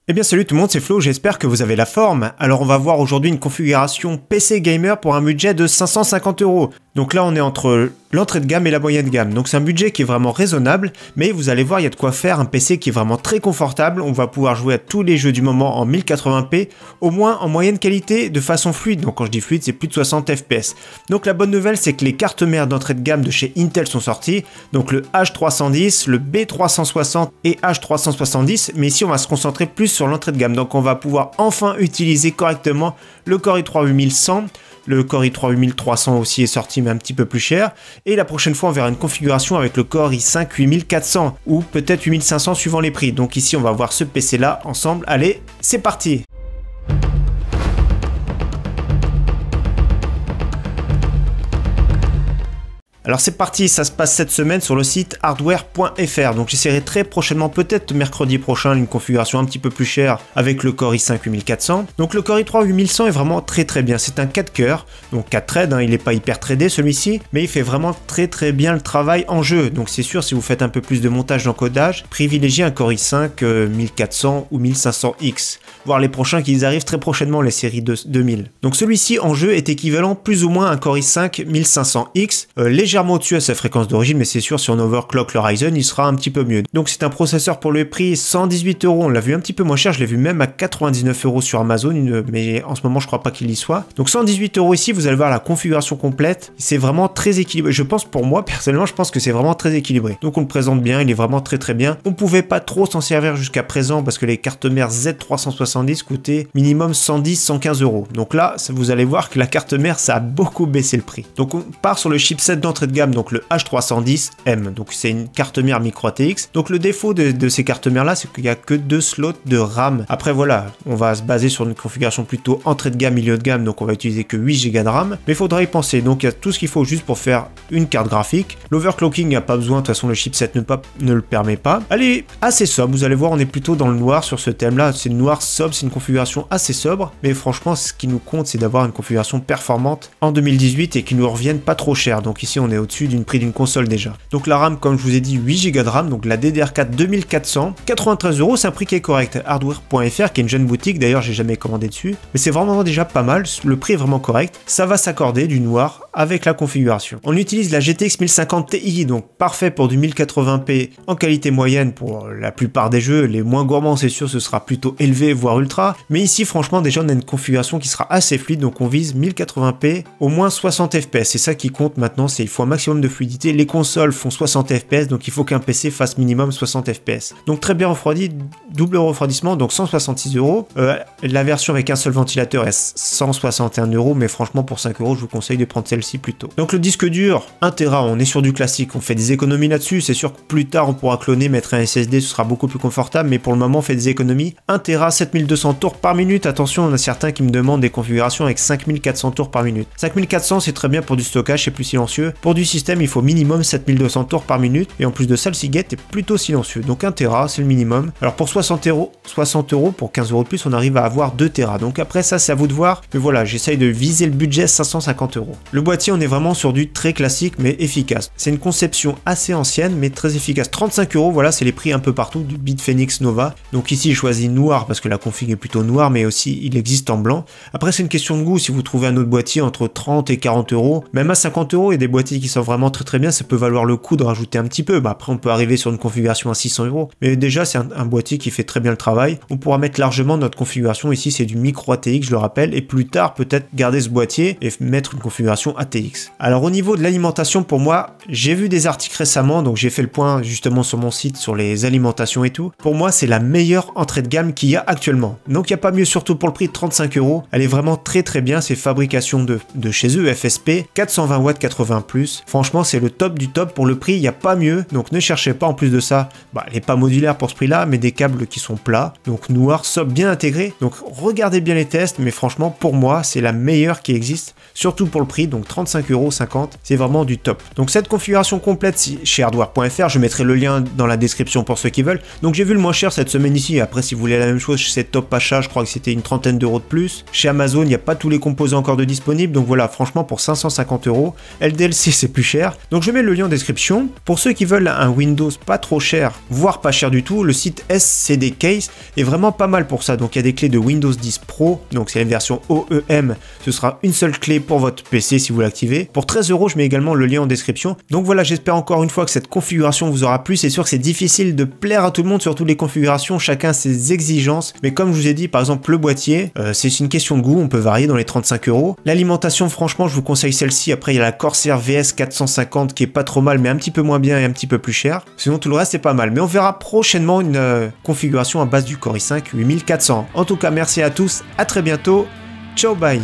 Eh bien salut tout le monde, c'est Flo, j'espère que vous avez la forme. Alors on va voir aujourd'hui une configuration PC Gamer pour un budget de 550 €. Donc là on est entre l'entrée de gamme et la moyenne gamme. Donc c'est un budget qui est vraiment raisonnable, mais vous allez voir il y a de quoi faire, un PC qui est vraiment très confortable. On va pouvoir jouer à tous les jeux du moment en 1080p, au moins en moyenne qualité de façon fluide. Donc quand je dis fluide c'est plus de 60 fps. Donc la bonne nouvelle c'est que les cartes mères d'entrée de gamme de chez Intel sont sorties. Donc le H310, le B360 et H370, mais ici on va se concentrer plus sur l'entrée de gamme. Donc on va pouvoir enfin utiliser correctement le Core i3 8100. Le Core i3 8300 aussi est sorti mais un petit peu plus cher. Et la prochaine fois on verra une configuration avec le Core i5 8400 ou peut-être 8500 suivant les prix. Donc ici on va voir ce PC là ensemble. Allez, c'est parti! Alors c'est parti, ça se passe cette semaine sur le site hardware.fr. Donc j'essaierai très prochainement, peut-être mercredi prochain, une configuration un petit peu plus chère avec le Core i5 8400. Donc le Core i3 8100 est vraiment très bien. C'est un 4 cœurs, donc 4 threads, hein, il n'est pas hyper threadé celui-ci, mais il fait vraiment très bien le travail en jeu. Donc c'est sûr, si vous faites un peu plus de montage d'encodage, privilégiez un Core i5 1400 ou 1500X, voire les prochains qui arrivent très prochainement, les séries 2000. Donc celui-ci en jeu est équivalent plus ou moins à un Core i5 1500X, légèrement au-dessus à sa fréquence d'origine, mais c'est sûr si on overclock le Ryzen il sera un petit peu mieux. Donc c'est un processeur pour le prix 118 €, on l'a vu un petit peu moins cher, je l'ai vu même à 99 € sur Amazon, mais en ce moment je crois pas qu'il y soit. Donc 118 € ici, vous allez voir la configuration complète, c'est vraiment très équilibré. Je pense, pour moi personnellement, je pense que c'est vraiment très équilibré. Donc on le présente bien, il est vraiment très bien. On pouvait pas trop s'en servir jusqu'à présent parce que les cartes mères Z370 coûtaient minimum 110-115 €. Donc là vous allez voir que la carte mère ça a beaucoup baissé le prix. Donc on part sur le chipset d'entrée de gamme, donc le H310M, donc c'est une carte mère micro ATX. Donc le défaut de ces cartes mères là, c'est qu'il n'y a que 2 slots de RAM. Après voilà, on va se baser sur une configuration plutôt entrée de gamme, milieu de gamme, donc on va utiliser que 8 Go de RAM, mais il faudra y penser. Donc il y a tout ce qu'il faut juste pour faire une carte graphique. L'overclocking, il n'y a pas besoin, de toute façon le chipset ne le permet pas. Elle est assez sobre, vous allez voir, on est plutôt dans le noir sur ce thème là, c'est le noir sobre, c'est une configuration assez sobre, mais franchement ce qui nous compte c'est d'avoir une configuration performante en 2018 et qui nous revienne pas trop cher. Donc ici on est au-dessus du prix d'une console déjà. Donc la RAM, comme je vous ai dit, 8 Go de RAM, donc la DDR4 2400, 93 €, c'est un prix qui est correct. Hardware.fr, qui est une jeune boutique, d'ailleurs j'ai jamais commandé dessus, mais c'est vraiment déjà pas mal, le prix est vraiment correct, ça va s'accorder du noir avec la configuration. On utilise la GTX 1050 Ti, donc parfait pour du 1080p en qualité moyenne pour la plupart des jeux. Les moins gourmands c'est sûr ce sera plutôt élevé voire ultra, mais ici franchement déjà on a une configuration qui sera assez fluide, donc on vise 1080p au moins 60 fps, c'est ça qui compte maintenant, c'est il faut un maximum de fluidité. Les consoles font 60 fps, donc il faut qu'un PC fasse minimum 60 fps. Donc très bien refroidi, double refroidissement, donc 166 €. La version avec un seul ventilateur est 161 €, mais franchement pour 5 € je vous conseille de prendre celle-ci plutôt. Donc le disque dur, 1 Tera, on est sur du classique, on fait des économies là-dessus, c'est sûr que plus tard on pourra cloner, mettre un SSD, ce sera beaucoup plus confortable, mais pour le moment on fait des économies. 1 Tera, 7200 tours par minute, attention on a certains qui me demandent des configurations avec 5400 tours par minute. 5400 c'est très bien pour du stockage, c'est plus silencieux. Pour du système il faut minimum 7200 tours par minute, et en plus de ça le Seagate est plutôt silencieux, donc 1 Tera c'est le minimum. Alors pour 60 €, pour 15 € de plus on arrive à avoir 2 Tera, donc après ça c'est à vous de voir, mais voilà j'essaye de viser le budget 550 €. Le boîtier on est vraiment sur du très classique mais efficace, c'est une conception assez ancienne mais très efficace. 35 €, voilà c'est les prix un peu partout du Bitfenix Nova, donc ici j'ai choisi noir parce que la config est plutôt noire, mais aussi il existe en blanc. Après c'est une question de goût, si vous trouvez un autre boîtier entre 30 et 40 €, même à 50 € il y a des boîtiers qui sont vraiment très bien, ça peut valoir le coup de rajouter un petit peu. Bah, après on peut arriver sur une configuration à 600 €, mais déjà c'est un boîtier qui fait très bien le travail. On pourra mettre largement notre configuration, ici c'est du micro ATX je le rappelle, et plus tard peut-être garder ce boîtier et mettre une configuration ATX. Alors au niveau de l'alimentation, pour moi j'ai vu des articles récemment, donc j'ai fait le point justement sur mon site sur les alimentations et tout. Pour moi c'est la meilleure entrée de gamme qu'il y a actuellement, donc il n'y a pas mieux, surtout pour le prix de 35 €. Elle est vraiment très bien, c'est fabrication de chez eux, FSP, 420 watts 80+. Franchement c'est le top du top pour le prix, il n'y a pas mieux, donc ne cherchez pas. En plus de ça, elle n'est pas modulaire pour ce prix là, mais des câbles qui sont plats, donc noir, sobre, bien intégré. Donc regardez bien les tests, mais franchement pour moi c'est la meilleure qui existe, surtout pour le prix, donc 35,50 €, c'est vraiment du top. Donc cette configuration complète chez hardware.fr, je mettrai le lien dans la description pour ceux qui veulent. Donc j'ai vu le moins cher cette semaine ici, après si vous voulez la même chose chez Top Achat, je crois que c'était une trentaine d'euros de plus. Chez Amazon, il n'y a pas tous les composants encore de disponibles, donc voilà, franchement pour 550 €, LDLC c'est plus cher. Donc je mets le lien en description. Pour ceux qui veulent un Windows pas trop cher, voire pas cher du tout, le site SCD Case est vraiment pas mal pour ça. Donc il y a des clés de Windows 10 Pro, donc c'est la version OEM, ce sera une seule clé pour votre PC si vous l'activez. Pour 13 €, je mets également le lien en description. Donc voilà, j'espère encore une fois que cette configuration vous aura plu. C'est sûr que c'est difficile de plaire à tout le monde, surtout les configurations, chacun ses exigences. Mais comme je vous ai dit, par exemple le boîtier, c'est une question de goût, on peut varier dans les 35 €. L'alimentation, franchement, je vous conseille celle-ci. Après, il y a la Corsair VS 450 qui est pas trop mal, mais un petit peu moins bien et un petit peu plus cher. Sinon, tout le reste, c'est pas mal. Mais on verra prochainement une configuration à base du Core i5 8400. En tout cas, merci à tous, à très bientôt. Ciao, bye.